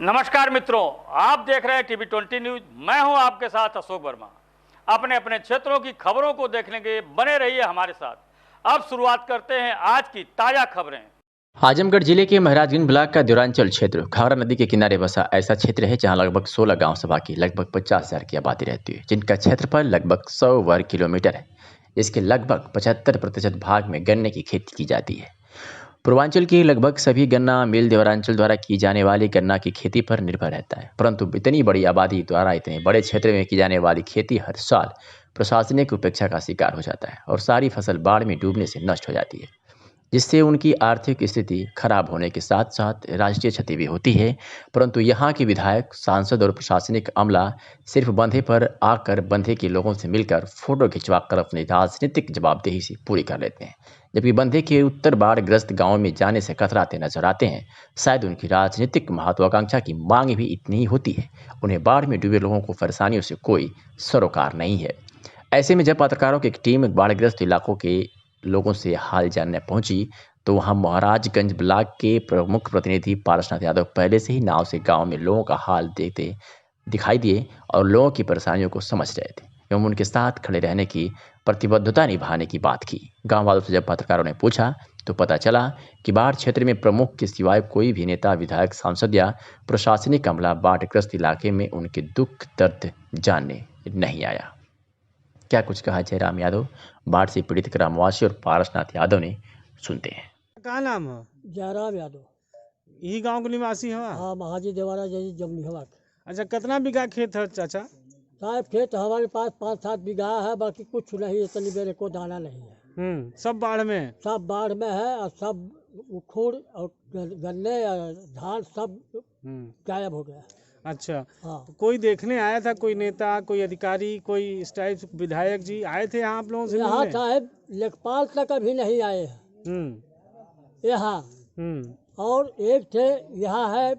नमस्कार मित्रों, आप देख रहे हैं टीवी 20 न्यूज। मैं हूं आपके साथ अशोक वर्मा। अपने अपने क्षेत्रों की खबरों को देखने के बने रहिए हमारे साथ। अब शुरुआत करते हैं आज की ताजा खबरें। आजमगढ़ जिले के महाराजगंज ब्लॉक का द्योरांचल क्षेत्र घाघरा नदी के किनारे बसा ऐसा क्षेत्र है जहां लगभग 16 गांव सभा की लगभग 50,000 की आबादी रहती है, जिनका क्षेत्रफल लगभग 100 वर्ग किलोमीटर है। इसके लगभग 75% भाग में गन्ने की खेती की जाती है। पूर्वांचल के लगभग सभी गन्ना मिल द्योरांचल द्वारा की जाने वाली गन्ना की खेती पर निर्भर रहता है, परंतु इतनी बड़ी आबादी द्वारा इतने बड़े क्षेत्र में की जाने वाली खेती हर साल प्रशासनिक उपेक्षा का शिकार हो जाता है और सारी फसल बाढ़ में डूबने से नष्ट हो जाती है, जिससे उनकी आर्थिक स्थिति खराब होने के साथ साथ राष्ट्रीय क्षति भी होती है। परंतु यहाँ के विधायक, सांसद और प्रशासनिक अमला सिर्फ बंधे पर आकर बंधे के लोगों से मिलकर फोटो खिंचवाकर अपनी राजनीतिक जवाबदेही से पूरी कर लेते हैं, जबकि बंधे के उत्तर बाढ़ ग्रस्त गाँव में जाने से कतराते नजर आते हैं। शायद उनकी राजनीतिक महत्वाकांक्षा की मांग भी इतनी ही होती है। उन्हें बाढ़ में डूबे लोगों को परेशानियों से कोई सरोकार नहीं है। ऐसे में जब पत्रकारों की एक टीम बाढ़ग्रस्त इलाकों के लोगों से हाल जानने पहुंची तो वहां महाराजगंज ब्लॉक के प्रमुख प्रतिनिधि पारसनाथ यादव पहले से ही नाव से गांव में लोगों का हाल देखते दिखाई दिए और लोगों की परेशानियों को समझ रहे थे एवं उनके साथ खड़े रहने की प्रतिबद्धता निभाने की बात की। गांव वालों से जब पत्रकारों ने पूछा तो पता चला कि बाढ़ क्षेत्र में प्रमुख के सिवाय कोई भी नेता, विधायक, सांसद या प्रशासनिक अमला बाढ़ग्रस्त इलाके में उनके दुख दर्द जानने नहीं आया। क्या कुछ कहा जयराम यादव, बाढ़ से पीड़ित ग्रामवासी और पारसनाथ यादव ने, सुनते हैं। क्या नाम है? जयराम यादव। यही गांव के निवासी हवा? हाँ, महाजी देवारा जैसी जमनी हवा। अच्छा, कितना बीघा खेत है चाचा? साहब खेत हमारे पास 5-7 बीघा है, बाकी कुछ नहीं, इतनी मेरे को दाना नहीं है। सब बाढ़ में? सब बाढ़ में है और सब उखड़ और गन्ने और धान सब गायब हो गया। अच्छा, हाँ। तो कोई देखने आया था? कोई नेता, कोई अधिकारी, कोई इस टाइप विधायक जी आए थे यहाँ आप लोगों से यहाँ मिलने? साहब लेखपाल तक अभी नहीं आए हैं यहाँ। और एक थे यहाँ है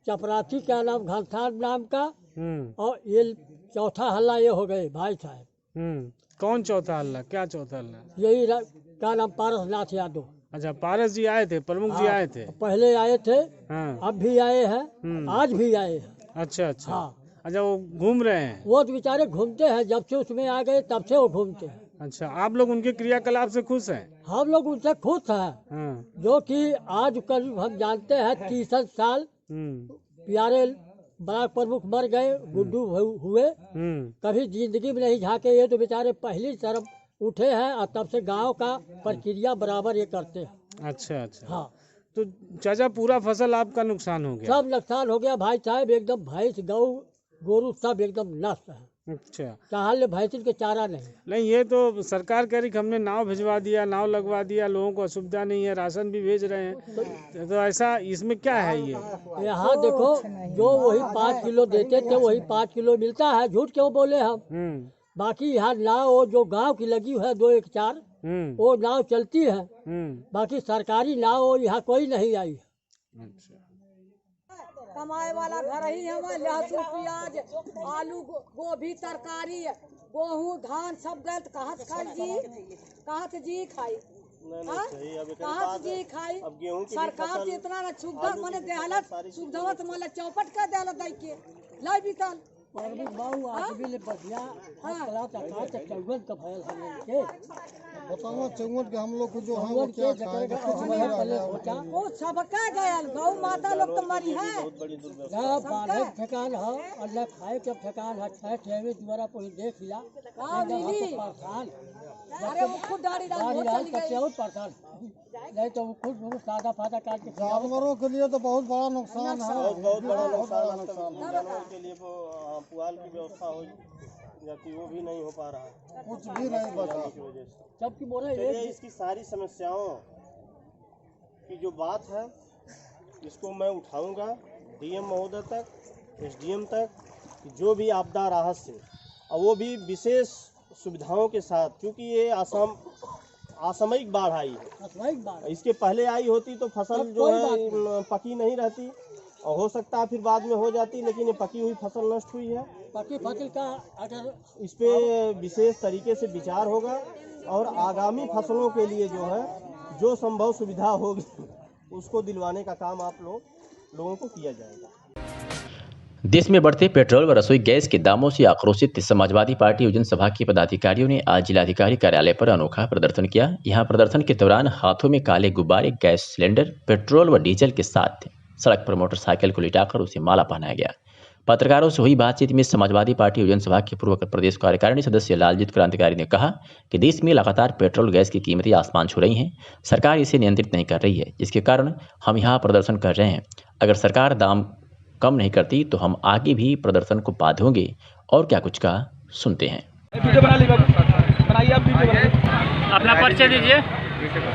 चपरासी, क्या नाम, घनश्याम नाम का, और ये चौथा हल्ला ये हो गए भाई साहब। कौन चौथा हल्ला? क्या चौथा हल्ला? यही क्या नाम, पारसनाथ यादव। अच्छा, पारस जी आए थे, प्रमुख जी आए थे? पहले आए थे, हाँ। अब भी आए हैं, आज भी आए हैं। अच्छा अच्छा। हाँ। अच्छा, वो घूम रहे हैं? वो तो बेचारे घूमते हैं, जब से उसमें आ गए तब से वो घूमते हैं। अच्छा, आप लोग उनके क्रियाकलाप से खुश हैं? हम लोग उनसे खुश हैं। हाँ। जो कि आज कल हम जानते हैं 30 साल प्यारे ब्लॉक प्रमुख मर गए, गुड्डू हुए, कभी जिंदगी में नहीं झांके। ये तो बेचारे पहली तरफ उठे हैं और तब से गांव का प्रक्रिया बराबर ये करते हैं। अच्छा अच्छा। हाँ। तो चाचा, पूरा फसल आपका नुकसान हो गया? सब नुकसान हो गया भाई साहब, एकदम भैंस गौ गोरू सब एकदम नष्ट है। अच्छा, चाहल भैंस के चारा नहीं। ये तो सरकार कह रही कि हमने नाव भिजवा दिया, नाव लगवा दिया, लोगों को असुविधा नहीं है, राशन भी भेज रहे हैं, तो ऐसा इसमें क्या है? ये यहाँ देखो, जो वही 5 किलो देते थे वही 5 किलो मिलता है, झूठ क्यों बोले हम। बाकी यहाँ नाव जो गांव की लगी है 2-1-4 वो नाव चलती है, बाकी सरकारी नाव यहाँ कोई नहीं आई। अच्छा। कमाए वाला घर ही हमें, लहसुन, प्याज, आलू, गोभी, तरकारी, गेहूँ, धान सब गए, कहाँ से खाई जी? कहाँ से जी खाई? कहाँ से जी खाई? सरकार से इतना न सुविधा मैंने देहलत, सुविधा तो मैंने चौपट कर देहलत दाई के लाई बिकल। चौगुन के हम लोग को जो है वो क्या खाएंगे? कुछ नहीं रह गया। वो सबका गया, गौ माता लोग तो मरी है। ठेकान है और न खाए के ठेकान है, छह ठेवे द्वारा कोई देख लिया। अरे वो खुद दाढ़ी परेशान नहीं तो वो खुद सादा फादा काट के जानवरों के लिए तो बहुत बड़ा नुकसान है, बहुत बड़ा नुकसान है। जानवरों के लिए वो पुआल की व्यवस्था हो जाती, वो भी नहीं हो पा रहा है, कुछ भी नहीं बचा की वजह से। जबकि बोले इसकी सारी समस्याओं की जो बात है इसको मैं उठाऊंगा डीएम महोदय तक, एसडीएम तक, जो भी आपदा राहत से, और वो भी विशेष सुविधाओं के साथ, क्योंकि ये असामयिक बाढ़ आई है। इसके पहले आई होती तो फसल जो है पकी नहीं रहती और हो सकता है फिर बाद में हो जाती, लेकिन ये पकी हुई फसल नष्ट हुई है। पकी फसल का अगर इस पे विशेष तरीके से विचार होगा और आगामी फसलों के लिए जो है जो संभव सुविधा होगी उसको दिलवाने का काम आप लोगों को किया जाएगा। देश में बढ़ते पेट्रोल व रसोई गैस के दामों से आक्रोशित समाजवादी पार्टी युवजन सभा के पदाधिकारियों ने आज जिलाधिकारी कार्यालय पर अनोखा प्रदर्शन किया। यहां प्रदर्शन के दौरान हाथों में काले गुब्बारे, गैस सिलेंडर, पेट्रोल व डीजल के साथ सड़क पर मोटरसाइकिल को लिटाकर उसे माला पहनाया गया। पत्रकारों से हुई बातचीत में समाजवादी पार्टी युवजन सभा के पूर्व प्रदेश कार्यकारिणी सदस्य लालजीत क्रांतिकारी ने कहा कि देश में लगातार पेट्रोल गैस की कीमतें आसमान छू रही हैं। सरकार इसे नियंत्रित नहीं कर रही है, जिसके कारण हम यहाँ प्रदर्शन कर रहे हैं। अगर सरकार दाम कम नहीं करती तो हम आगे भी प्रदर्शन को बांधेंगे। और क्या कुछ कहा, सुनते हैं। अपना परिचय दीजिए।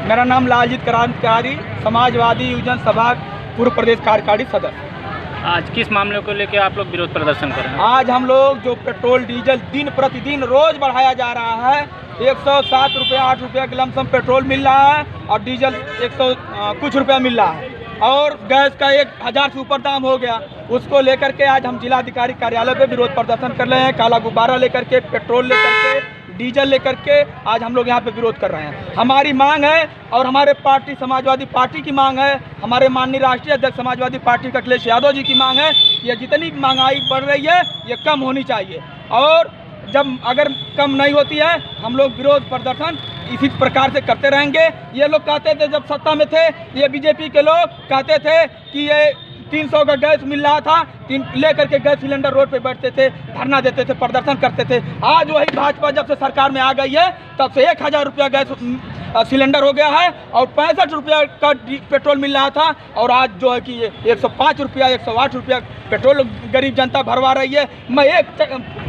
मेरा नाम लालजीत क्रांतिकारी, समाजवादी युवजन सभा पूर्व प्रदेश कार्यकारिणी सदस्य। आज किस मामले को लेकर आप लोग विरोध प्रदर्शन कर रहे हैं? आज हम लोग जो पेट्रोल डीजल दिन प्रतिदिन रोज बढ़ाया जा रहा है, 107 रुपये 8 रुपये के लमसम पेट्रोल मिल रहा है और डीजल 100 कुछ रुपया मिल रहा है और गैस का 1000 से ऊपर दाम हो गया। उसको लेकर के आज हम जिलाधिकारी कार्यालय पे विरोध प्रदर्शन कर रहे हैं। काला गुब्बारा लेकर के, पेट्रोल लेकर के, डीजल लेकर के आज हम लोग यहाँ पे विरोध कर रहे हैं। हमारी मांग है और हमारे पार्टी समाजवादी पार्टी की मांग है, हमारे माननीय राष्ट्रीय अध्यक्ष समाजवादी पार्टी का अखिलेश यादव जी की मांग है कि ये जितनी महंगाई बढ़ रही है ये कम होनी चाहिए और जब अगर कम नहीं होती है हम लोग विरोध प्रदर्शन इसी प्रकार से करते रहेंगे। ये लोग कहते थे जब सत्ता में थे, ये बीजेपी के लोग कहते थे कि ये 300 का गैस मिल रहा था, लेकर के गैस सिलेंडर रोड पे बैठते थे, धरना देते थे, प्रदर्शन करते थे। आज वही भाजपा जब से सरकार में आ गई है तब से 1000 रुपया गैस सिलेंडर हो गया है और 65 रुपया का पेट्रोल मिल रहा था और आज जो है कि 105 रुपया 108 रुपया पेट्रोल गरीब जनता भरवा रही है। मैं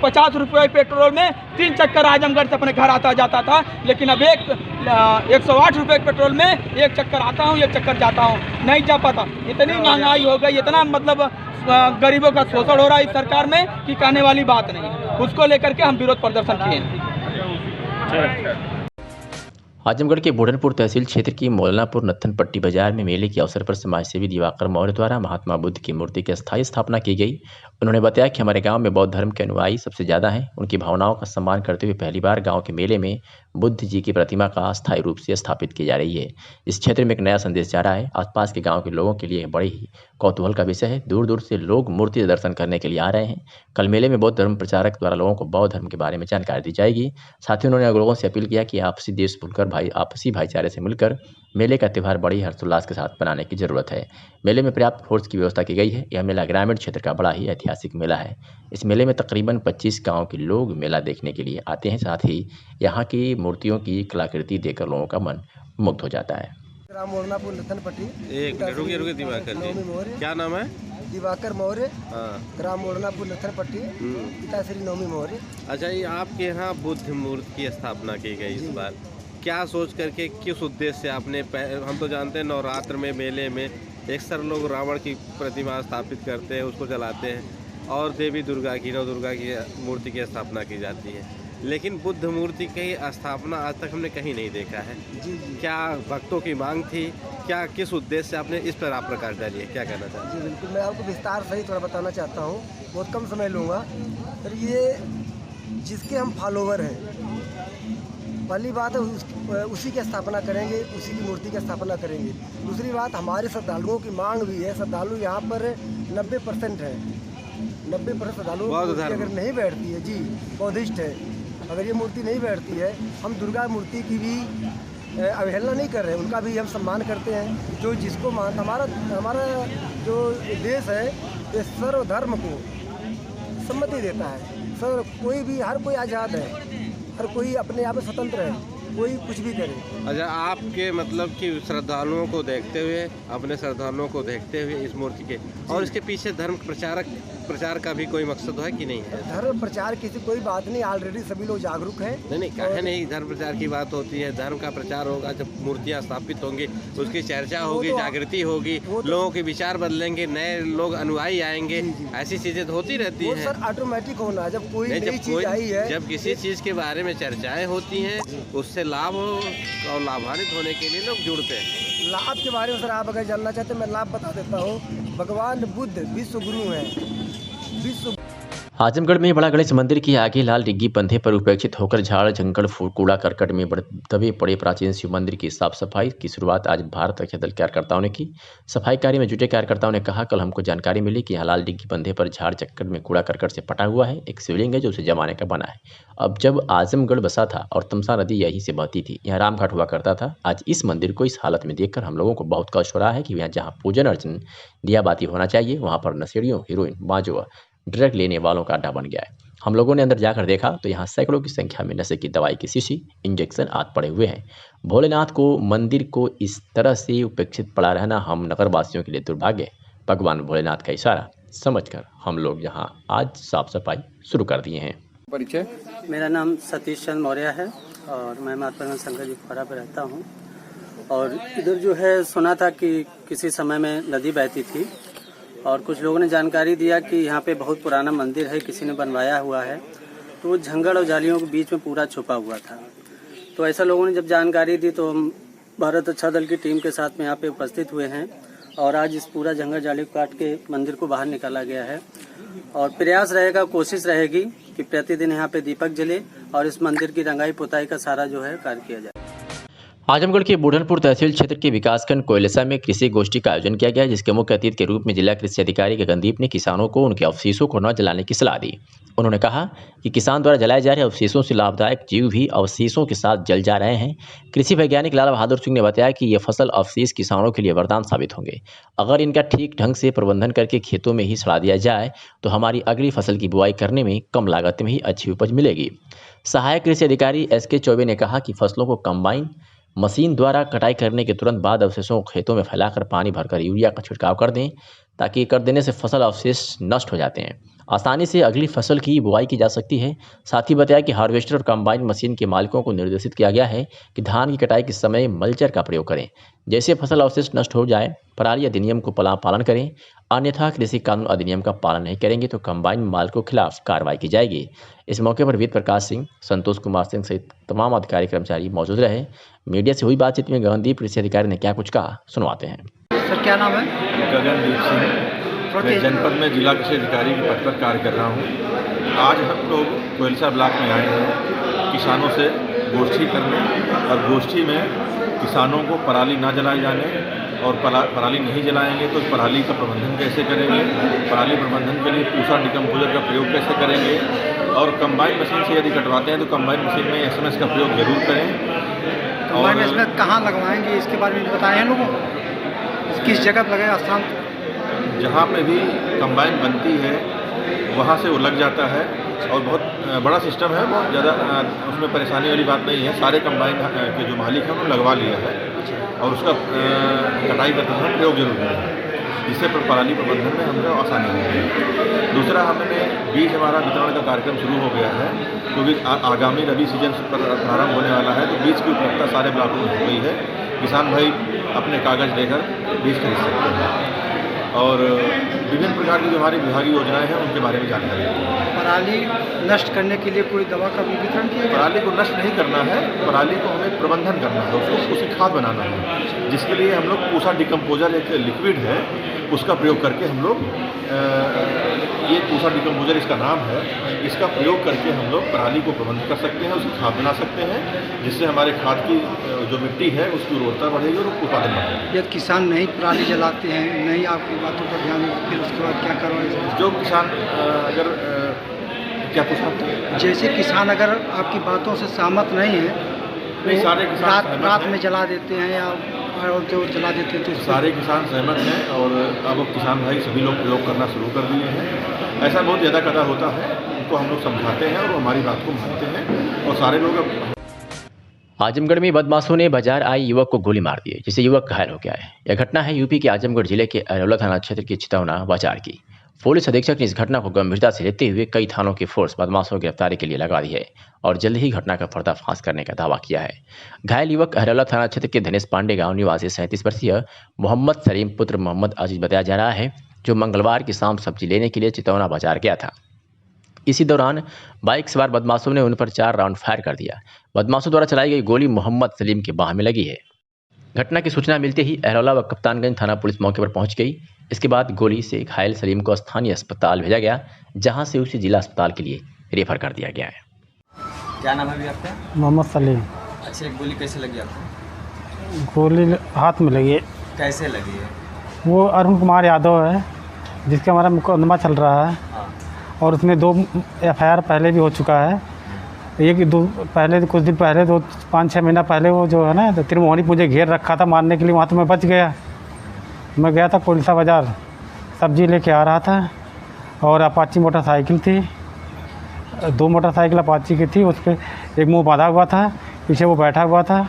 50 रुपये पेट्रोल में 3 चक्कर आजमगढ़ से अपने घर आता जाता था, लेकिन अब 108 रुपये पेट्रोल में 1 चक्कर आता हूँ 1 चक्कर जाता हूँ, नहीं जा पाता। इतनी महंगाई हो गई, इतना मतलब गरीबों का शोषण हो रहा है इस सरकार में कि कहने वाली बात नहीं। उसको लेकर के हम विरोध प्रदर्शन किए हैं। आजमगढ़ के बूढ़नपुर तहसील क्षेत्र की मौलानापुर नत्थन पट्टी बाजार में मेले के अवसर पर समाजसेवी दिवाकर मौर्य द्वारा महात्मा बुद्ध की मूर्ति की अस्थायी स्थापना की गई। उन्होंने बताया कि हमारे गांव में बौद्ध धर्म के अनुयायी सबसे ज़्यादा हैं। उनकी भावनाओं का सम्मान करते हुए पहली बार गांव के मेले में बुद्ध जी की प्रतिमा का अस्थायी रूप से स्थापित की जा रही है। इस क्षेत्र में एक नया संदेश जा रहा है। आसपास के गाँव के लोगों के लिए बड़े ही कौतूहल का विषय है। दूर दूर से लोग मूर्ति दर्शन करने के लिए आ रहे हैं। कल मेले में बौद्ध धर्म प्रचारक द्वारा लोगों को बौद्ध धर्म के बारे में जानकारी दी जाएगी। साथ ही उन्होंने लोगों से अपील किया कि आपसी देश भूलकर आपसी भाईचारे से मिलकर मेले का त्यौहार बड़ी हर्षोल्लास के साथ मनाने की जरूरत है। मेले में पर्याप्त फोर्स की व्यवस्था की गई है। यह मेला ग्रामीण क्षेत्र का बड़ा ही ऐतिहासिक मेला है। इस मेले में तकरीबन 25 गाँव के लोग मेला देखने के लिए आते हैं। साथ ही यहाँ की मूर्तियों की कलाकृति देखकर लोगों का मन मुग्ध हो जाता है। ग्राम मोरनापुर नत्थन पट्टी। एक मिनट रुकिए दिवाकर जी, क्या नाम है? दिवाकर मौर्य। हाँ। ग्राम मोरनापुर नत्थन पट्टी, पिता श्री नवमी मौर्य। अच्छा, ये आपके यहाँ बुद्ध मूर्ति की स्थापना की गई इस बार, क्या सोच करके, किस उद्देश्य से आपने? हम तो जानते हैं नवरात्र में मेले में अक्सर लोग रावण की प्रतिमा स्थापित करते हैं, उसको जलाते हैं और देवी दुर्गा की, नव दुर्गा की मूर्ति की स्थापना की जाती है, लेकिन बुद्ध मूर्ति की स्थापना आज तक हमने कहीं नहीं देखा है। जी। क्या भक्तों की मांग थी, क्या किस उद्देश्य से आपने इस पर आप प्रकाश डालिए, क्या कहना चाहते हैं? जी बिल्कुल, मैं आपको विस्तार सही थोड़ा बताना चाहता हूँ, बहुत कम समय लूँगा। पर ये जिसके हम फॉलोवर हैं, पहली बात है उसी की स्थापना करेंगे, उसी की मूर्ति की स्थापना करेंगे। दूसरी बात, हमारे श्रद्धालुओं की मांग भी है। श्रद्धालु यहाँ पर 90% है, 90% श्रद्धालु अगर नहीं बैठती है, जी बौद्धिस्ट है, अगर ये मूर्ति नहीं बैठती है, हम दुर्गा मूर्ति की भी अवहेलना नहीं कर रहे हैं, उनका भी हम सम्मान करते हैं। जो जिसको मान, हमारा जो देश है ये सर्वधर्म को सम्मति देता है। कोई भी, हर कोई आज़ाद है, हर कोई अपने आप में स्वतंत्र है, कोई कुछ भी करे। अच्छा, आपके मतलब कि श्रद्धालुओं को देखते हुए, अपने श्रद्धालुओं को देखते हुए इस मूर्ति के और इसके पीछे धर्म प्रचार का भी कोई मकसद है कि नहीं है? धर्म प्रचार की कोई बात नहीं, ऑलरेडी सभी लोग जागरूक हैं। नहीं कहे नहीं, धर्म प्रचार की बात होती है। धर्म का प्रचार होगा जब मूर्तियाँ स्थापित होंगी, उसकी चर्चा होगी, जागृति होगी, लोगों के विचार बदलेंगे, नए लोग अनुयायी आएंगे, ऐसी चीजें तो होती रहती हैं। सर ऑटोमेटिक होना, जब कोई नई चीज आई है, जब किसी चीज के बारे में चर्चाएं होती हैं, उससे लाभ हो और लाभान्वित होने के लिए लोग जुड़ते हैं। लाभ के बारे में सर आप अगर जानना चाहते हैं, मैं लाभ बता देता हूँ। भगवान बुद्ध विश्व गुरु हैं, विश्व आजमगढ़ में बड़ा गणेश मंदिर के आगे लाल डिग्गी बंधे पर उपेक्षित होकर झाड़ जंगल कूड़ा करकट में दबे पड़े प्राचीन शिव मंदिर की साफ सफाई की शुरुआत आज भारत रक्षा दल कार्यकर्ताओं ने की। सफाई कार्य में जुटे कार्यकर्ताओं ने कहा, कल हमको जानकारी मिली कि यहाँ लाल डिग्गी बंधे पर झाड़ जंगल में कूड़ा करकट से पटा हुआ है एक शिवलिंग है जो उसे जमाने का बना है। अब जब आजमगढ़ बसा था और तमसा नदी यहीं से बहती थी, यहाँ रामघाट हुआ करता था। आज इस मंदिर को इस हालत में देखकर हम लोगों को बहुत कष्ट हो रहा है कि यहाँ जहाँ पूजन अर्चन दिया बाती होना चाहिए वहाँ पर नशेड़ियों, हीरोइन, बाजुआ, ड्रग लेने वालों का अड्डा बन गया है। हम लोगों ने अंदर जाकर देखा तो यहाँ सैकड़ों की संख्या में नशे की दवाई की शीशी, इंजेक्शन आदि पड़े हुए हैं। भोलेनाथ को मंदिर को इस तरह से उपेक्षित पड़ा रहना हम नगरवासियों के लिए दुर्भाग्य। भगवान भोलेनाथ का इशारा समझकर हम लोग यहाँ आज साफ सफाई शुरू कर दिए हैं। परिचय, मेरा नाम सतीश चंद्र मौर्य है और मैं महात्मा शंकर जी खुरा पर रहता हूँ। और इधर जो है सुना था कि किसी समय में नदी बहती थी और कुछ लोगों ने जानकारी दिया कि यहाँ पे बहुत पुराना मंदिर है, किसी ने बनवाया हुआ है। तो वो जंगल और जालियों के बीच में पूरा छुपा हुआ था। तो ऐसा लोगों ने जब जानकारी दी तो हम भारत रक्षा दल की टीम के साथ में यहाँ पे उपस्थित हुए हैं और आज इस पूरा जंगल जाली को काट के मंदिर को बाहर निकाला गया है। और प्रयास रहेगा, कोशिश रहेगी कि प्रतिदिन यहाँ पे दीपक जले और इस मंदिर की रंगाई पुताई का सारा जो है कार्य किया जाए। आजमगढ़ के बूढ़नपुर तहसील क्षेत्र के विकासखंड कोयलसा में कृषि गोष्ठी का आयोजन किया गया, जिसके मुख्य अतिथि के रूप में जिला कृषि अधिकारी गगनदीप ने किसानों को उनके अवशेषों को न जलाने की सलाह दी। उन्होंने कहा कि किसान द्वारा जलाए जा रहे अवशेषों से लाभदायक जीव भी अवशेषों के साथ जल जा रहे हैं। कृषि वैज्ञानिक लाल बहादुर सिंह ने बताया कि ये फसल अवशेष किसानों के लिए वरदान साबित होंगे। अगर इनका ठीक ढंग से प्रबंधन करके खेतों में ही सड़ा दिया जाए तो हमारी अगली फसल की बुआई करने में कम लागत में ही अच्छी उपज मिलेगी। सहायक कृषि अधिकारी SK चौबे ने कहा कि फसलों को कंबाइन मशीन द्वारा कटाई करने के तुरंत बाद अवशेषों को खेतों में फैलाकर पानी भरकर यूरिया का छिड़काव कर दें, ताकि कर देने से फसल अवशेष नष्ट हो जाते हैं। आसानी से अगली फसल की बुआई की जा सकती है। साथ ही बताया कि हार्वेस्टर और कंबाइन मशीन के मालिकों को निर्देशित किया गया है कि धान की कटाई के समय मल्चर का प्रयोग करें। जैसे फसल अवशेष नष्ट हो जाए, पराली अधिनियम को पालन करें, अन्यथा कृषि कानून अधिनियम का पालन नहीं करेंगे तो कंबाइन मालिकों के खिलाफ कार्रवाई की जाएगी। इस मौके पर वेद प्रकाश सिंह, संतोष कुमार सिंह सहित तमाम अधिकारी कर्मचारी मौजूद रहे। मीडिया से हुई बातचीत में गगनदीप कृषि अधिकारी ने क्या कुछ कहा, सुनवाते हैं। सर क्या नाम है? गगनदीप सिंह, मैं जनपद में जिला कृषि अधिकारी के पद पर कार्य कर रहा हूँ। आज हम लोग कोयलसा ब्लॉक में आए हैं किसानों से गोष्ठी करने, और गोष्ठी में किसानों को पराली ना जलाए जाने और पराली नहीं जलाएंगे तो पराली का प्रबंधन कैसे करेंगे, पराली प्रबंधन के लिए पूसा डिकम्पोजर का प्रयोग कैसे करेंगे, और कंबाइन मशीन से यदि कटवाते हैं तो कंबाइन मशीन में SMS का प्रयोग जरूर करें। कंबाइन मशीन कहाँ लगवाएंगे इसके बारे में बताएं हैं लोगों, किस जगह पर लगेगा स्थान? जहाँ पे भी कंबाइन बनती है वहाँ से वो लग जाता है और बहुत बड़ा सिस्टम है, बहुत ज़्यादा उसमें परेशानी वाली बात नहीं है। सारे कंबाइन के जो मालिक हैं उन्होंने लगवा लिया है और उसका कटाई करते समय प्रयोग जरूर करें, जिससे पराली प्रबंधन में हमें आसानी होगी। दूसरा, हमने बीज हमारा वितरण का कार्यक्रम शुरू हो गया है, क्योंकि आगामी रबी सीजन प्रारंभ होने वाला है, तो बीज की उपलब्धता सारे ब्लॉकों में हो गई है। किसान भाई अपने कागज़ लेकर बीज खरीद सकते हैं और विभिन्न प्रकार की जो हमारी विभागीय योजनाएं हैं उनके बारे में जानकारी है। पराली नष्ट करने के लिए कोई दवा का भी वितरण किया? पराली को नष्ट नहीं करना है, पराली को हमें प्रबंधन करना है, उसको उसी खाद बनाना है, जिसके लिए हम लोग पूसा डिकम्पोजर एक लिक्विड है उसका प्रयोग करके हम लोग ये पूसा डिकम्पोजर इसका नाम है, इसका प्रयोग करके हम लोग पराली को प्रबंध कर सकते हैं, उसकी खाद बना सकते हैं, जिससे हमारे खाद की जो मिट्टी है उसकी उर्वरता बढ़ेगी और उत्पादन बढ़ेगा। यदि किसान नहीं पराली जलाते हैं, नहीं आपकी बातों पर ध्यान, फिर उसके बाद क्या करवाएं? जो किसान अगर क्या पूछा? जैसे किसान अगर आपकी बातों से सहमत नहीं है, नहीं सारे किसान रात में जला देते हैं या जो जला देते हैं, तो सारे किसान सहमत हैं और अब किसान भाई सभी लोग प्रयोग करना शुरू कर दिए हैं। ऐसा बहुत ज़्यादा कदा होता है, उनको हम लोग समझाते हैं और वो हमारी बात को मानते हैं और सारे लोग अब। आजमगढ़ में बदमाशों ने बाजार आए युवक को गोली मार दी, जिससे युवक घायल हो गया है। यह घटना है यूपी के आजमगढ़ जिले के अरौला थाना क्षेत्र के चितौना बाजार की। पुलिस अधीक्षक ने इस घटना को गंभीरता से लेते हुए कई थानों की फोर्स बदमाशों की गिरफ्तारी के लिए लगा दी है और जल्द ही घटना का पर्दाफाश करने का दावा किया है। घायल युवक अरौला थाना क्षेत्र के धनेश पांडे गांव निवासी 37 वर्षीय मोहम्मद सलीम पुत्र मोहम्मद अजीज बताया जा रहा है, जो मंगलवार की शाम सब्जी लेने के लिए चितौना बाजार गया था। इसी दौरान बाइक सवार बदमाशों ने उन पर 4 राउंड फायर कर दिया। बदमाशों द्वारा चलाई गई गोली मोहम्मद सलीम के बाह में लगी है। घटना की सूचना मिलते ही अहरौला व कप्तानगंज थाना पुलिस मौके पर पहुंच गई। इसके बाद गोली से घायल सलीम को स्थानीय अस्पताल भेजा गया, जहां से उसे जिला अस्पताल के लिए रेफर कर दिया गया है। क्या नाम है आपका? मोहम्मद सलीम। अच्छा, गोली कैसे लगी आपको? गोली हाथ में लगी। कैसे लगी है? वो अरुण कुमार यादव है, जिसका हमारा मुकदमा चल रहा है। हाँ। और उसने 2 FIR पहले भी हो चुका है। पहले कुछ दिन पहले 5-6 महीना पहले वो जो है ना त्रिमोहनी मुझे घेर रखा था मारने के लिए, वहाँ तो मैं बच गया। मैं गया था कोलसा बाज़ार, सब्जी लेके आ रहा था और अपाची मोटरसाइकिल थी, 2 मोटरसाइकिल अपाची की थी। उस पर एक मुँह बांधा हुआ था, पीछे वो बैठा हुआ था,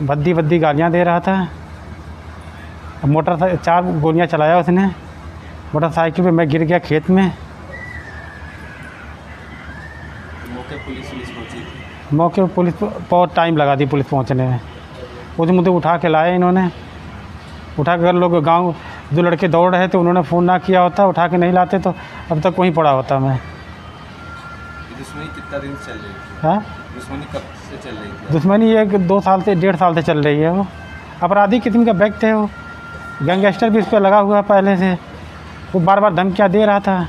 भद्दी गालियाँ दे रहा था। 4 गोलियाँ चलाया उसने मोटरसाइकिल पे। मैं गिर गया खेत में। मौके पर पुलिस बहुत टाइम लगा दी पुलिस पहुंचने में। मुझे उठा के लाए इन्होंने। उठा कर लोग गांव जो लड़के दौड़ रहे थे उन्होंने फ़ोन ना किया होता, उठा के नहीं लाते तो अब तक वहीं पड़ा होता मैं। दुश्मनी कितना दिन चल रही है? हाँ, दुश्मनी कब से चल रही है? दुश्मनी 1-2 साल से 1.5 साल से चल रही है। वो अपराधी किस्म का व्यक्ति है, वो गैंगस्टर भी इस पर लगा हुआ है पहले से। वो बार धमकियाँ दे रहा था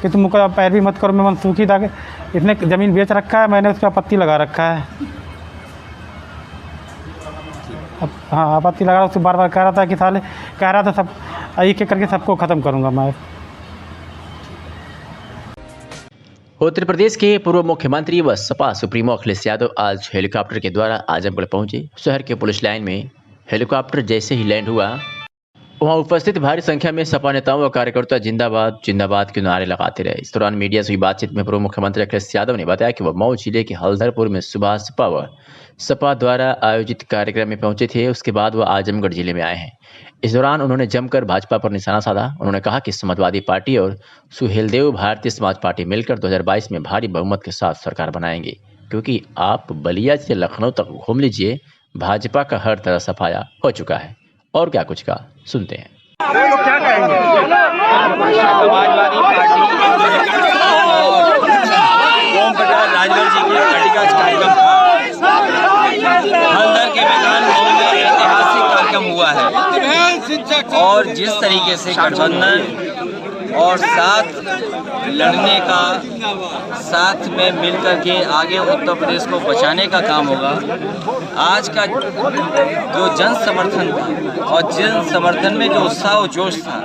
कि तुम मुझे पैरवी मत करो। मैं मनसूखी था कि इसने ज़मीन बेच रखा है, मैंने उस पर आपत्ति लगा रखा है। हाँ, आपत्ति लगा, उसको बार कह रहा था कि साले कह रहा था सब एक करके सबको ख़त्म करूँगा मैं। उत्तर प्रदेश के पूर्व मुख्यमंत्री व सपा सुप्रीमो अखिलेश यादव आज हेलीकॉप्टर के द्वारा आजमगढ़ पहुंचे। शहर के पुलिस लाइन में हेलीकॉप्टर जैसे ही लैंड हुआ, वहां उपस्थित भारी संख्या में सपा नेताओं व कार्यकर्ता जिंदाबाद जिंदाबाद के नारे लगाते रहे। इस दौरान मीडिया से हुई बातचीत में पूर्व मुख्यमंत्री अखिलेश यादव ने बताया कि वह मऊ जिले के हल्दरपुर में सुबह सपा द्वारा आयोजित कार्यक्रम में पहुंचे थे। उसके बाद वह आजमगढ़ जिले में आए हैं। इस दौरान उन्होंने जमकर भाजपा पर निशाना साधा। उन्होंने कहा कि समाजवादी पार्टी और सुहेलदेव भारतीय समाज पार्टी मिलकर 2022 में भारी बहुमत के साथ सरकार बनाएंगे, क्योंकि आप बलिया से लखनऊ तक घूम लीजिए, भाजपा का हर तरह सफाया हो चुका है। और क्या कुछ कहा, सुनते हैं। क्या कहेंगे? समाजवादी पार्टी ओम प्रकाश राजभर जी की पार्टी का कार्यक्रम था। हल्दर के मैदान में ऐतिहासिक कार्यक्रम हुआ है और जिस तरीके से गठबंधन और साथ लड़ने का, साथ में मिलकर के आगे उत्तर प्रदेश को बचाने का काम होगा। आज का जो जन समर्थन था और जन समर्थन में जो उत्साह और जोश था,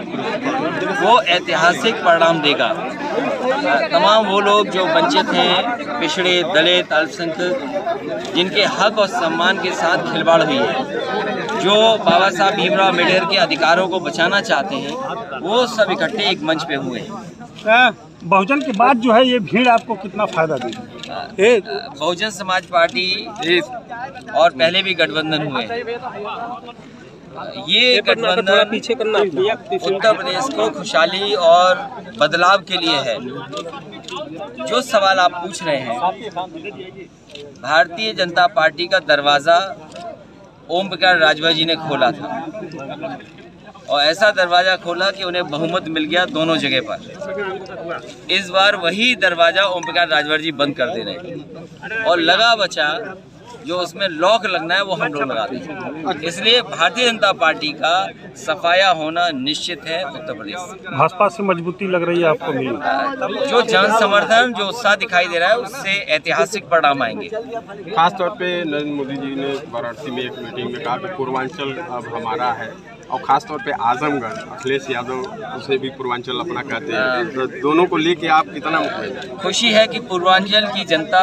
वो ऐतिहासिक परिणाम देगा। तमाम वो लोग जो वंचित हैं, पिछड़े, दलित, अल्पसंख्यक, जिनके हक और सम्मान के साथ खिलवाड़ हुई है, जो बाबा साहब भीमराव अम्बेडकर के अधिकारों को बचाना चाहते हैं, वो सब इकट्ठे एक मंच पे हुए हैं। बहुजन के बाद जो है ये भीड़ आपको कितना फायदा देगी? बहुजन समाज पार्टी और पहले भी गठबंधन हुए हैं। ये गठबंधन पीछे करना उत्तर प्रदेश को खुशहाली और बदलाव के लिए है। जो सवाल आप पूछ रहे हैं, भारतीय जनता पार्टी का दरवाज़ा ओम प्रकाश राजभर जी ने खोला था और ऐसा दरवाज़ा खोला कि उन्हें बहुमत मिल गया दोनों जगह पर। इस बार वही दरवाज़ा ओम प्रकाश राजभर जी बंद कर दे रहे हैं और लगा बचा जो उसमें लॉक लगना है वो हम लोग लगा दें। इसलिए भारतीय जनता पार्टी का सफाया होना निश्चित है उत्तर प्रदेश। भाजपा से मजबूती लग रही है आपको? मिली जो जन समर्थन, जो उत्साह दिखाई दे रहा है, उससे ऐतिहासिक परिणाम आएंगे। खासतौर पे नरेंद्र मोदी जी ने वाराणसी में एक मीटिंग में कहा कि पूर्वांचल अब हमारा है, और ख़ासतौर पे आजमगढ़, अखिलेश यादव उसे भी पूर्वांचल अपना कहते हैं। तो दोनों को लेके आप कितना मुतमईन हैं? खुशी है कि पूर्वांचल की जनता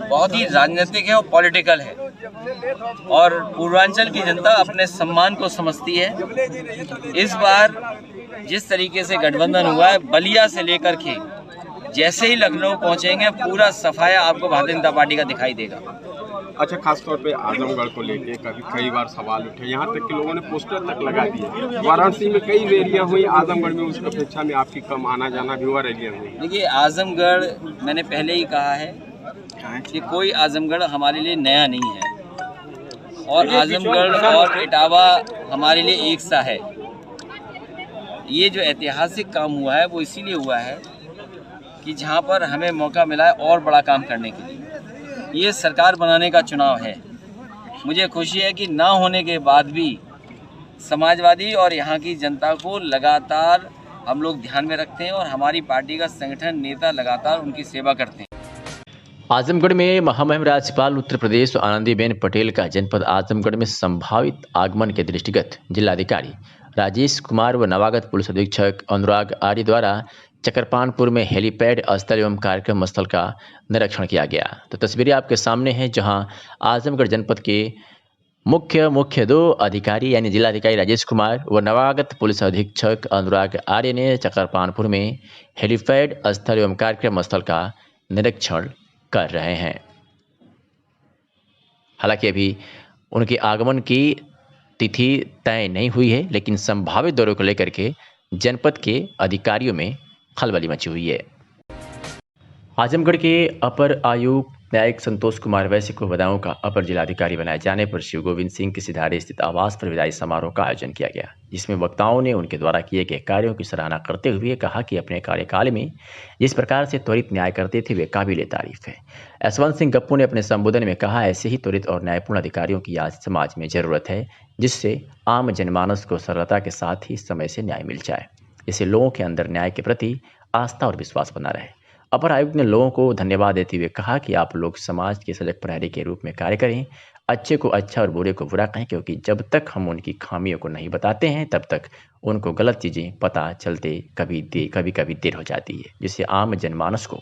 बहुत ही राजनीतिक है और पॉलिटिकल है, और पूर्वांचल की जनता अपने सम्मान को समझती है। इस बार जिस तरीके से गठबंधन हुआ है, बलिया से लेकर के जैसे ही लखनऊ पहुंचेंगे, पूरा सफाया आपको भारतीय जनता पार्टी का दिखाई देगा। अच्छा, खासतौर पे आजमगढ़ को लेके कई बार सवाल उठे, यहाँ तक कि लोगों ने पोस्टर तक लगा दिए। वाराणसी में कई रैलियाँ हुई, आजमगढ़ में उसकी अपेक्षा में आपकी कम आना जाना भी हुआ, रैलियाँ हुई। देखिए, आजमगढ़ मैंने पहले ही कहा है कि कोई आजमगढ़ हमारे लिए नया नहीं है, और आजमगढ़ और इटावा हमारे लिए एक सा है। ये जो ऐतिहासिक काम हुआ है वो इसीलिए हुआ है कि जहाँ पर हमें मौका मिला है और बड़ा काम करने के लिए। ये सरकार बनाने का चुनाव है, मुझे खुशी है कि ना होने के बाद भी समाजवादी और यहाँ की जनता को लगातार हम लोग ध्यान में रखते हैं और हमारी पार्टी का संगठन नेता लगातार उनकी सेवा करते हैं। आजमगढ़ में महामहिम राज्यपाल उत्तर प्रदेश आनंदीबेन पटेल का जनपद आजमगढ़ में संभावित आगमन के दृष्टिगत जिलाधिकारी राजेश कुमार व नवागत पुलिस अधीक्षक अनुराग आर्य द्वारा चकरपानपुर में हेलीपैड स्थल एवं कार्यक्रम स्थल का निरीक्षण किया गया। तो तस्वीरें आपके सामने हैं, जहां आजमगढ़ जनपद के मुख्य दो अधिकारी यानी जिलाधिकारी राजेश कुमार व नवागत पुलिस अधीक्षक अनुराग आर्य ने चकरपानपुर में हेलीपैड स्थल एवं कार्यक्रम स्थल का निरीक्षण कर रहे हैं। हालांकि अभी उनके आगमन की तिथि तय नहीं हुई है, लेकिन संभावित दौरे को लेकर के जनपद के अधिकारियों में खलबली मची हुई है। आजमगढ़ के अपर आयुक्त न्यायिक संतोष कुमार वैश्य को बदायूं का अपर जिलाधिकारी बनाए जाने पर शिव गोविंद सिंह के सिधारे स्थित आवास पर विदाई समारोह का आयोजन किया गया, जिसमें वक्ताओं ने उनके द्वारा किए गए कार्यों की सराहना करते हुए कहा कि अपने कार्यकाल में जिस प्रकार से त्वरित न्याय करते थे वे काबिल तारीफ है। यशवंत सिंह गप्पू ने अपने संबोधन में कहा, ऐसे ही त्वरित और न्यायपूर्ण अधिकारियों की आज समाज में जरूरत है, जिससे आम जनमानस को सरलता के साथ ही समय से न्याय मिल जाए, इससे लोगों के अंदर न्याय के प्रति आस्था और विश्वास बना रहे। अपर आयुक्त ने लोगों को धन्यवाद देते हुए कहा कि आप लोग समाज के सजग प्रहरी के रूप में कार्य करें, अच्छे को अच्छा और बुरे को बुरा कहें, क्योंकि जब तक हम उनकी खामियों को नहीं बताते हैं तब तक उनको गलत चीज़ें पता चलते कभी देर हो जाती है, जिससे आम जनमानस को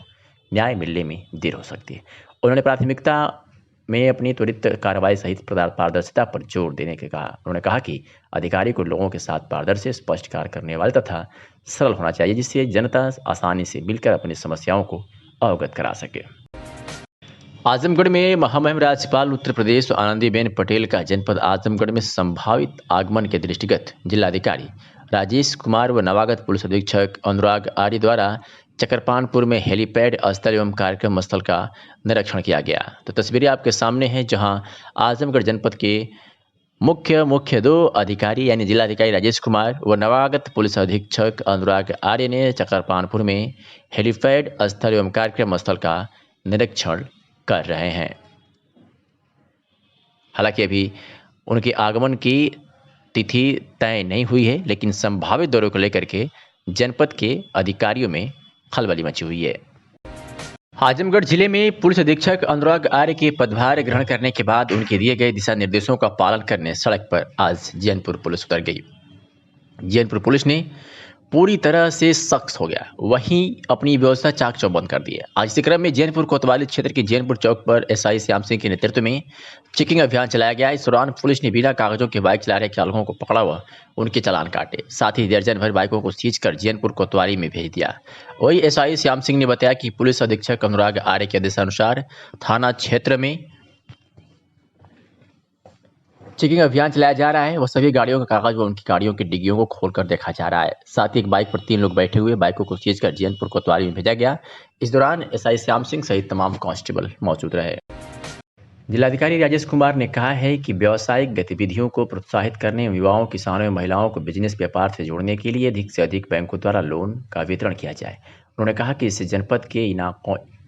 न्याय मिलने में देर हो सकती है। उन्होंने प्राथमिकता में अपनी त्वरित कार्रवाई सहित पारदर्शिता पर जोर देने के कहा। उन्होंने कहा कि अधिकारी को लोगों के साथ पारदर्शी स्पष्ट कार्य करने वाले तथा सरल होना चाहिए, जिससे जनता आसानी से मिलकर अपनी समस्याओं को अवगत करा सके। आजमगढ़ में महामहिम राज्यपाल उत्तर प्रदेश आनंदीबेन पटेल का जनपद आजमगढ़ में संभावित आगमन के दृष्टिगत जिलाधिकारी राजेश कुमार व नवागत पुलिस अधीक्षक अनुराग आर्य द्वारा चकरपानपुर में हेलीपैड स्थल एवं कार्यक्रम स्थल का निरीक्षण किया गया। तो तस्वीरें आपके सामने हैं, जहां आजमगढ़ जनपद के मुख्य दो अधिकारी यानी जिलाधिकारी राजेश कुमार व नवागत पुलिस अधीक्षक अनुराग आर्य ने चकरपानपुर में हेलीपैड स्थल एवं कार्यक्रम स्थल का निरीक्षण कर रहे हैं। हालांकि अभी उनके आगमन की तिथि तय नहीं हुई है, लेकिन संभावित दौरे को लेकर के जनपद के अधिकारियों में खलबली मची हुई है। आजमगढ़ जिले में पुलिस अधीक्षक अनुराग आर्य के पदभार ग्रहण करने के बाद उनके दिए गए दिशा निर्देशों का पालन करने सड़क पर आज जैनपुर पुलिस उतर गई। जैनपुर पुलिस ने पूरी तरह से सख्त हो गया, वहीं अपनी व्यवस्था चाक चौबंद कर दी है। आज इसी क्रम में जैनपुर कोतवाली क्षेत्र के जैनपुर चौक पर एसआई श्याम सिंह के नेतृत्व में चेकिंग अभियान चलाया गया। इस दौरान पुलिस ने बिना कागजों के बाइक चला रहे चालकों को पकड़ा हुआ उनके चालान काटे, साथ ही दर्जन भर बाइकों को सीज कर जैनपुर कोतवाली में भेज दिया। वही एसआई श्याम सिंह ने बताया कि पुलिस अधीक्षक अनुराग आर्य के आदेशानुसार थाना क्षेत्र में चेकिंग अभियान चलाया जा रहा है। वह सभी गाड़ियों का कागज व उनकी गाड़ियों की डिग्गियों को खोलकर देखा जा रहा है। साथ ही एक बाइक पर 3 लोग बैठे हुए बाइकों को सीज कर जैनपुर कोतवाली में भेजा गया। इस दौरान एसआई श्याम सिंह सहित तमाम कांस्टेबल मौजूद रहे। जिलाधिकारी राजेश कुमार ने कहा है कि व्यावसायिक गतिविधियों को प्रोत्साहित करने, युवाओं, किसानों एवं महिलाओं को बिजनेस व्यापार से जोड़ने के लिए अधिक से अधिक बैंकों द्वारा लोन का वितरण किया जाए। उन्होंने कहा कि इससे जनपद के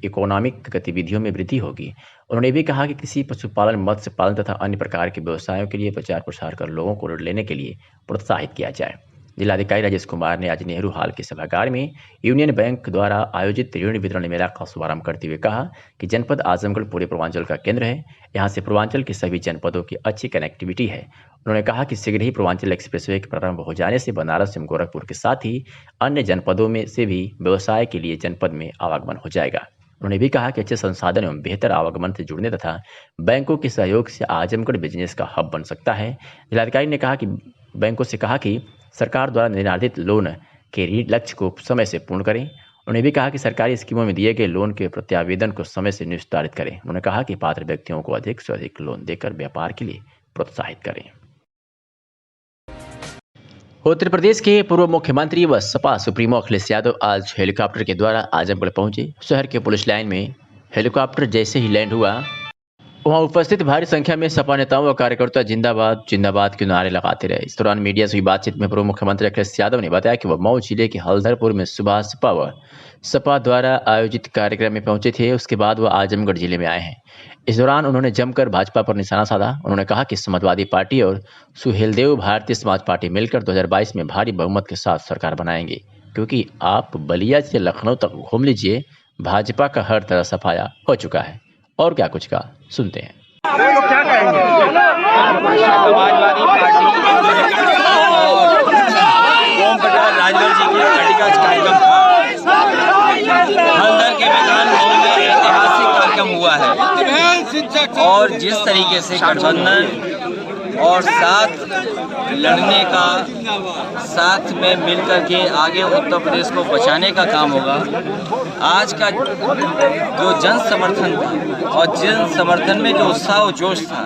इकोनॉमिक गतिविधियों में वृद्धि होगी। उन्होंने भी कहा कि कृषि, पशुपालन, मत्स्य पालन तथा अन्य प्रकार के व्यवसायों के लिए प्रचार प्रसार कर लोगों को ऋण लेने के लिए प्रोत्साहित किया जाए। जिलाधिकारी राजेश कुमार ने आज नेहरू हॉल के सभागार में यूनियन बैंक द्वारा आयोजित ऋण वितरण मेला का शुभारंभ करते हुए कहा कि जनपद आजमगढ़ पूरे पूर्वांचल का केंद्र है। यहाँ से पूर्वांचल के सभी जनपदों की अच्छी कनेक्टिविटी है। उन्होंने कहा कि शीघ्र ही पूर्वांचल एक्सप्रेसवे के प्रारंभ हो जाने से बनारस एवं गोरखपुर के साथ ही अन्य जनपदों में से भी व्यवसाय के लिए जनपद में आवागमन हो जाएगा। उन्होंने भी कहा कि अच्छे संसाधन एवं बेहतर आवागमन से जुड़ने तथा बैंकों के सहयोग से आजमगढ़ बिजनेस का हब बन सकता है। जिलाधिकारी ने कहा कि बैंकों से कहा कि सरकार द्वारा निर्धारित लोन के ऋण लक्ष्य को समय से पूर्ण करें। उन्होंने भी कहा कि सरकारी स्कीमों में दिए गए लोन के प्रत्यावेदन को समय से निस्तारित करें। उन्होंने कहा कि पात्र व्यक्तियों को अधिक से अधिक लोन देकर व्यापार के लिए प्रोत्साहित करें। उत्तर प्रदेश के पूर्व मुख्यमंत्री व सपा सुप्रीमो अखिलेश यादव आज हेलीकॉप्टर के द्वारा आजमगढ़ पहुंचे। शहर के पुलिस लाइन में हेलीकॉप्टर जैसे ही लैंड हुआ, वहां उपस्थित भारी संख्या में सपा नेताओं व कार्यकर्ता जिंदाबाद जिंदाबाद के नारे लगाते रहे। इस दौरान मीडिया से हुई बातचीत में पूर्व मुख्यमंत्री अखिलेश यादव ने बताया कि वह मऊ जिले के हल्दरपुर में सुबह सपा द्वारा आयोजित कार्यक्रम में पहुंचे थे। उसके बाद वह आजमगढ़ जिले में आए हैं। इस दौरान उन्होंने जमकर भाजपा पर निशाना साधा। उन्होंने कहा कि समाजवादी पार्टी और सुहेलदेव भारतीय समाज पार्टी मिलकर 2022 में भारी बहुमत के साथ सरकार बनाएंगे, क्योंकि आप बलिया से लखनऊ तक घूम लीजिए, भाजपा का हर तरह सफाया हो चुका है। और क्या कुछ कहा, सुनते हैं। क्या कहेंगे? समाजवादी पार्टी और ओम प्रकाश राजभर जी की पार्टी का कार्यक्रम था। हल्दर के मैदान में ऐतिहासिक कार्यक्रम हुआ है और जिस तरीके से गठबंधन और साथ लड़ने का, साथ में मिलकर के आगे उत्तर प्रदेश को बचाने का काम होगा। आज का जो जन समर्थन था और जन समर्थन में जो उत्साह और जोश था,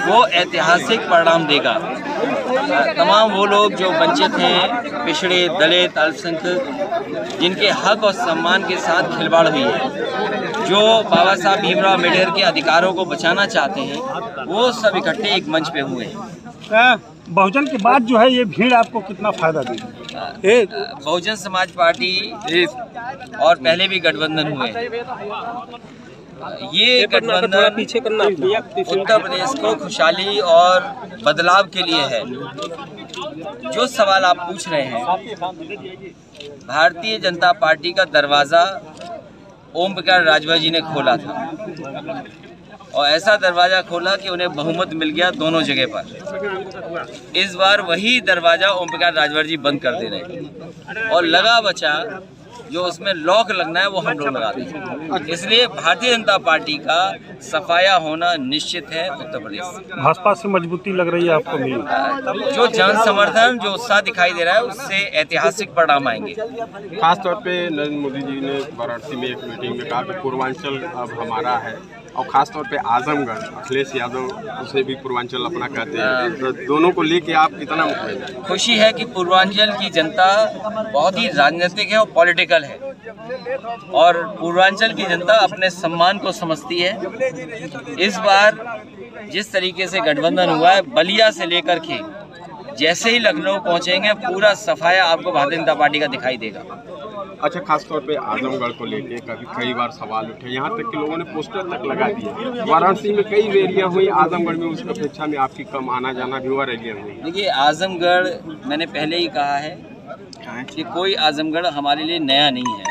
वो ऐतिहासिक परिणाम देगा। तमाम वो लोग जो वंचित हैं, पिछड़े, दलित, अल्पसंख्यक, जिनके हक और सम्मान के साथ खिलवाड़ हुई है, जो बाबा साहब भीमराव अम्बेडकर के अधिकारों को बचाना चाहते हैं, वो सब इकट्ठे एक मंच पे हुए हैं। बहुजन के बाद जो है ये भीड़ आपको कितना फायदा देगी? बहुजन समाज पार्टी और पहले भी गठबंधन हुए हैं। ये गठबंधन पीछे करना उत्तर प्रदेश को खुशहाली और बदलाव के लिए है। जो सवाल आप पूछ रहे हैं, भारतीय जनता पार्टी का दरवाज़ा ओम प्रकाश राजभर जी ने खोला था और ऐसा दरवाज़ा खोला कि उन्हें बहुमत मिल गया दोनों जगह पर। इस बार वही दरवाज़ा ओम प्रकाश राजभर जी बंद कर दे रहे हैं और लगा बचा जो उसमें लॉक लगना है वो हम लोग लगा देंगे। इसलिए भारतीय जनता पार्टी का सफाया होना निश्चित है उत्तर प्रदेश। भाजपा से मजबूती लग रही है आपको मिली? जो जन समर्थन, जो उत्साह दिखाई दे रहा है, उससे ऐतिहासिक परिणाम आएंगे। खासतौर पे नरेंद्र मोदी जी ने वाराणसी में एक मीटिंग में कहा कि पूर्वांचल अब हमारा है, और ख़ासतौर पे आजमगढ़, अखिलेश यादव उसे भी पूर्वांचल अपना कहते हैं, तो दोनों को लेके आप कितना मुतमईन हैं? खुशी है कि पूर्वांचल की जनता बहुत ही राजनीतिक है और पॉलिटिकल है, और पूर्वांचल की जनता अपने सम्मान को समझती है। इस बार जिस तरीके से गठबंधन हुआ है, बलिया से लेकर के जैसे ही लखनऊ पहुंचेंगे, पूरा सफाया आपको भारतीय जनता पार्टी का दिखाई देगा। अच्छा, खासतौर पे आजमगढ़ को लेके कई बार सवाल उठे, यहाँ तक कि लोगों ने पोस्टर तक लगा दिए। वाराणसी में कई रैलियाँ हुई, आजमगढ़ में उसकी अपेक्षा में आपकी कम आना जाना भी हुआ, रैलियाँ हुई। देखिए, आजमगढ़ मैंने पहले ही कहा है कि कोई आजमगढ़ हमारे लिए नया नहीं है,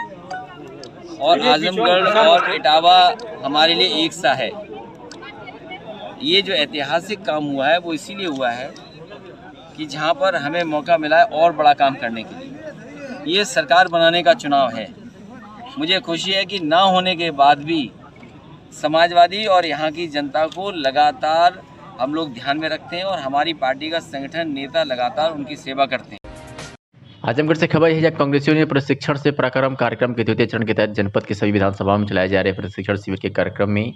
और आजमगढ़ और इटावा हमारे लिए एक सा है। ये जो ऐतिहासिक काम हुआ है वो इसीलिए हुआ है कि जहाँ पर हमें मौका मिला है और बड़ा काम करने के लिए। ये सरकार बनाने का चुनाव है। मुझे खुशी है कि ना होने के बाद भी समाजवादी और यहाँ की जनता को लगातार हम लोग ध्यान में रखते हैं, और हमारी पार्टी का संगठन, नेता लगातार उनकी सेवा करते हैं। आजमगढ़ से खबर है जब कांग्रेसियों ने प्रशिक्षण से पराक्रम कार्यक्रम के द्वितीय चरण के तहत जनपद की सभी विधानसभाओं में चलाए जा रहे प्रशिक्षण शिविर के कार्यक्रम में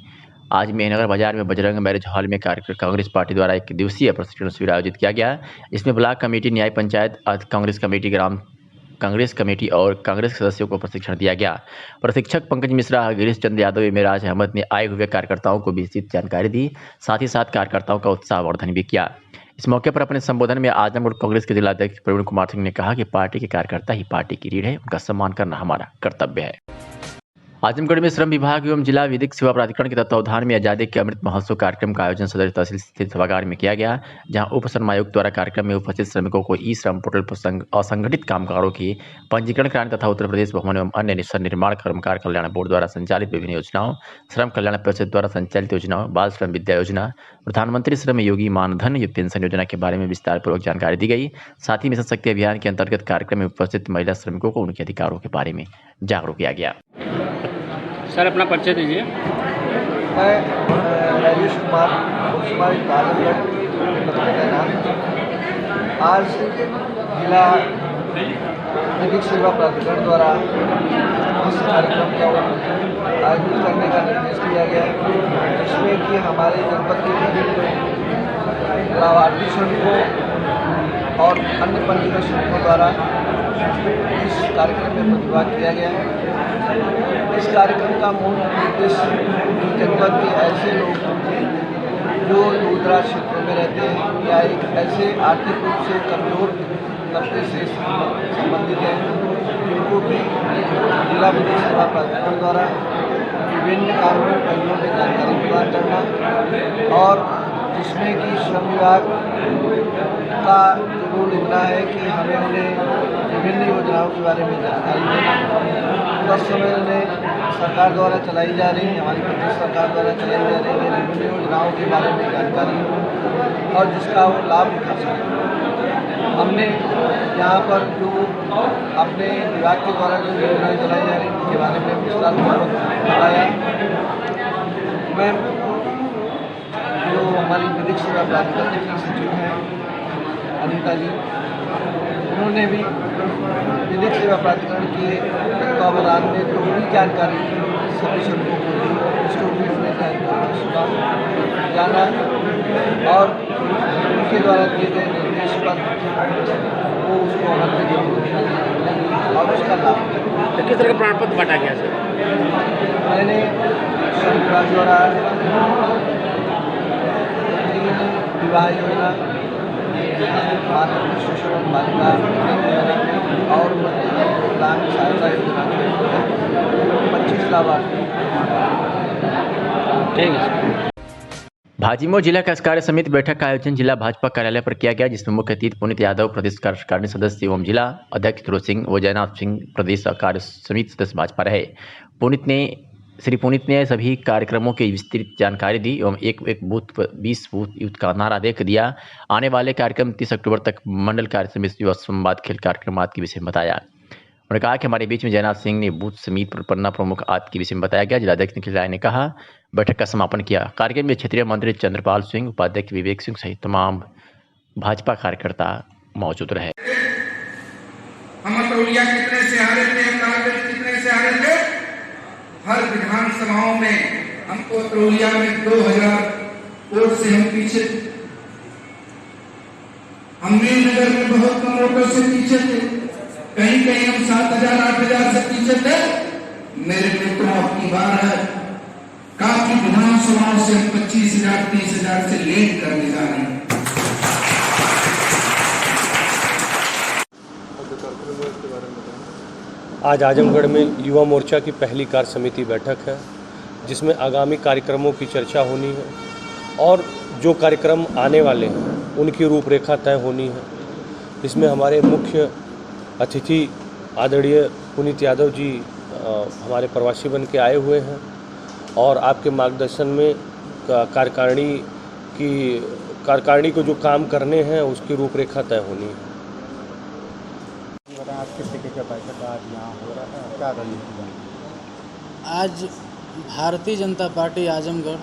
आज मेहनगर बाजार में बजरंग मैरिज हॉल में कांग्रेस पार्टी द्वारा एक दिवसीय प्रशिक्षण शिविर आयोजित किया गया, जिसमें ब्लॉक कमेटी, न्याय पंचायत, कांग्रेस कमेटी, ग्राम कांग्रेस कमेटी और कांग्रेस के सदस्यों को प्रशिक्षण दिया गया। प्रशिक्षक पंकज मिश्रा, गिरीश चंद्र यादव, मेराज अहमद ने आए हुए कार्यकर्ताओं को विस्तृत जानकारी दी, साथ ही साथ कार्यकर्ताओं का उत्साहवर्धन भी किया। इस मौके पर अपने संबोधन में आजमगढ़ कांग्रेस के जिलाध्यक्ष प्रवीण कुमार सिंह ने कहा कि पार्टी के कार्यकर्ता ही पार्टी की रीढ़ है, उनका सम्मान करना हमारा कर्तव्य है। आजमगढ़ में श्रम विभाग एवं जिला विधिक सेवा प्राधिकरण के तत्वावधान में आजादी के अमृत महोत्सव कार्यक्रम का आयोजन सदर तहसील स्थित सभागार में किया गया, जहां उप श्रम आयुक्त द्वारा कार्यक्रम में उपस्थित श्रमिकों को ई श्रम पोर्टल पर असंगठित कामगारों के पंजीकरण कराने तथा उत्तर प्रदेश भवन एवं अन्य निर्माण कर्मकार कल्याण बोर्ड द्वारा संचालित विभिन्न योजनाओं, श्रम कल्याण परिषद द्वारा संचालित योजनाओं, बाल श्रम विद्या योजना, प्रधानमंत्री श्रम योगी मानधन पेंशन योजना के बारे में विस्तार पूर्वक जानकारी दी गई। साथ ही मिशन शक्ति अभियान के अंतर्गत कार्यक्रम में उपस्थित महिला श्रमिकों को उनके अधिकारों के बारे में जागरूक किया गया। सर, अपना परिचय दीजिए। मैं राजेश कुमार आजमगढ़ आज जिला विधिक सेवा प्राधिकरण द्वारा इस कार्यक्रम का आयोजित करने का निर्देश दिया गया, जिसमें कि हमारे जनपद के विभिन्न लाभार्थी श्रमिकों और अन्य पंजीकृत श्रमिकों द्वारा इस कार्यक्रम में प्रतिभाग किया गया है। इस कार्यक्रम का मूल उद्देश्य जनपद के ऐसे लोग जो दूर दराज क्षेत्रों में रहते हैं या एक ऐसे आर्थिक रूप से कमजोर तबके से संबंधित हैं जिनको भी जिला विधिक सेवा प्राधिकरण द्वारा विभिन्न कानूनी पहलुओं की जानकारी प्रदान करना और जिसमें कि श्रम विभाग का रूल इतना है कि हमें उन्हें विभिन्न योजनाओं के बारे में जानकारी देना। उस समय उन्हें सरकार द्वारा चलाई जा रही हमारी प्रदेश सरकार द्वारा चलाई जा रही है विभिन्न योजनाओं के बारे में जानकारी और जिसका वो लाभ उठा सके। हमने यहाँ पर जो अपने विभाग के द्वारा जो योजनाएं चलाई जा रही हैं उनके बारे में विस्तारपूर्वक बताया। मैं जो हमारी विधिक सेवा प्राधिकरण की सचिव हैं अनीता जी, उन्होंने भी विधिक सेवा प्राधिकरण के तत्वावधान में जो भी जानकारी सभी सड़कों को दी उसको भी उन्होंने जाना और उनके द्वारा दिए गए निर्देश पर वो उसको अमल में जरूर और उसका लाभ। किस तरह का प्रमाण पत्र बांटा गया सर? मैंने श्रम विभाग द्वारा विवाह योजना, मातृ शिशु बालिका योजना और विकलांग सहायता योजना 25 लाभार्थी। ठीक है। भाजीमो जिला कार्य समिति बैठक का आयोजन जिला भाजपा कार्यालय पर किया गया, जिसमें मुख्य अतिथि पुनीत यादव प्रदेश कार्यकारिणी सदस्य एवं जिला अध्यक्ष ध्रुव सिंह व जयनाथ सिंह प्रदेश कार्य समिति सदस्य भाजपा रहे। श्री पुनीत ने सभी कार्यक्रमों की विस्तृत जानकारी दी एवं एक बूथ पर 20 बूथ युद्ध का नारा देकर दिया। आने वाले कार्यक्रम 30 अक्टूबर तक मंडल कार्य समिति व संवाद खेल कार्यक्रम आदि के विषय में बताया। उन्होंने कहा कि हमारे बीच में जयनाथ सिंह ने बूथ समिति पर पन्ना प्रमुख आदि के विषय में बताया गया। जिलाध्यक्ष निखिल राय ने कहा बैठक का समापन किया। कार्यक्रम में क्षेत्रीय मंत्री चंद्रपाल सिंह, उपाध्यक्ष विवेक सिंह सहित तमाम भाजपा कार्यकर्ता मौजूद रहे। हम अतौलिया कितने से हारे थे, कांग्रेस कितने से हारे थे, हर विधानसभाओं में हमको अतौलिया में 2000 वोट से हम पीछे, हम नगर में बहुत कम वोटों से पीछे थे, कहीं कहीं हम 7000 8000 से पीछे थे। मेरे मित्रों अब की बार है काफी विधानसभाओं से 25,000 30,000 से लेट करने जा रहे हैं। आज आजमगढ़ में युवा मोर्चा की पहली कार्य समिति बैठक है, जिसमें आगामी कार्यक्रमों की चर्चा होनी है और जो कार्यक्रम आने वाले हैं उनकी रूपरेखा तय होनी है। इसमें हमारे मुख्य अतिथि आदरणीय पुनीत यादव जी हमारे प्रवासी बन के आए हुए हैं और आपके मार्गदर्शन में कार्यकारिणी को जो काम करने हैं उसकी रूपरेखा तय होनी है। आज किस तरीके का बैठक आज यहाँ हो रहा है, क्या रणनीति? आज भारतीय जनता पार्टी आजमगढ़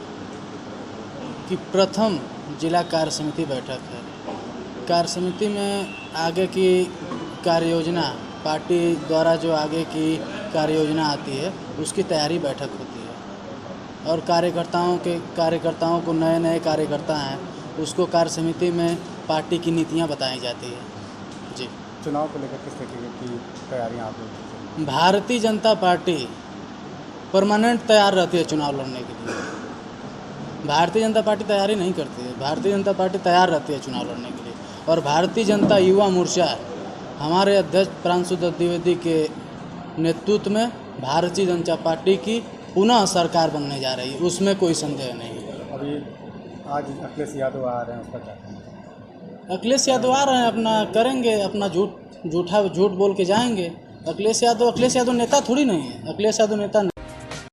की प्रथम जिला कार्य समिति बैठक है। कार्य समिति में आगे की कार्य योजना, पार्टी द्वारा जो आगे की कार्य योजना आती है उसकी तैयारी बैठक होती है और कार्यकर्ताओं को नए कार्यकर्ता हैं उसको कार्य समिति में पार्टी की नीतियाँ बताई जाती है। जी, चुनाव को लेकर किस तरीके की तैयारियां आप लोग? भारतीय जनता पार्टी परमानेंट तैयार रहती है चुनाव लड़ने के लिए। भारतीय जनता पार्टी तैयारी नहीं करती है, भारतीय जनता पार्टी तैयार रहती है चुनाव लड़ने के लिए। और भारतीय जनता युवा मोर्चा हमारे अध्यक्ष प्रांशु द्विवेदी के नेतृत्व में भारतीय जनता पार्टी की पुनः सरकार बनने जा रही है, उसमें कोई संदेह नहीं है। अभी आज अखिलेश यादव आ रहे हैं, उसका क्या कहना है? अखिलेश यादव आ रहे हैं, अपना करेंगे, अपना झूठ बोल के जाएंगे। अखिलेश यादव नेता थोड़ी नहीं है, अखिलेश यादव नेता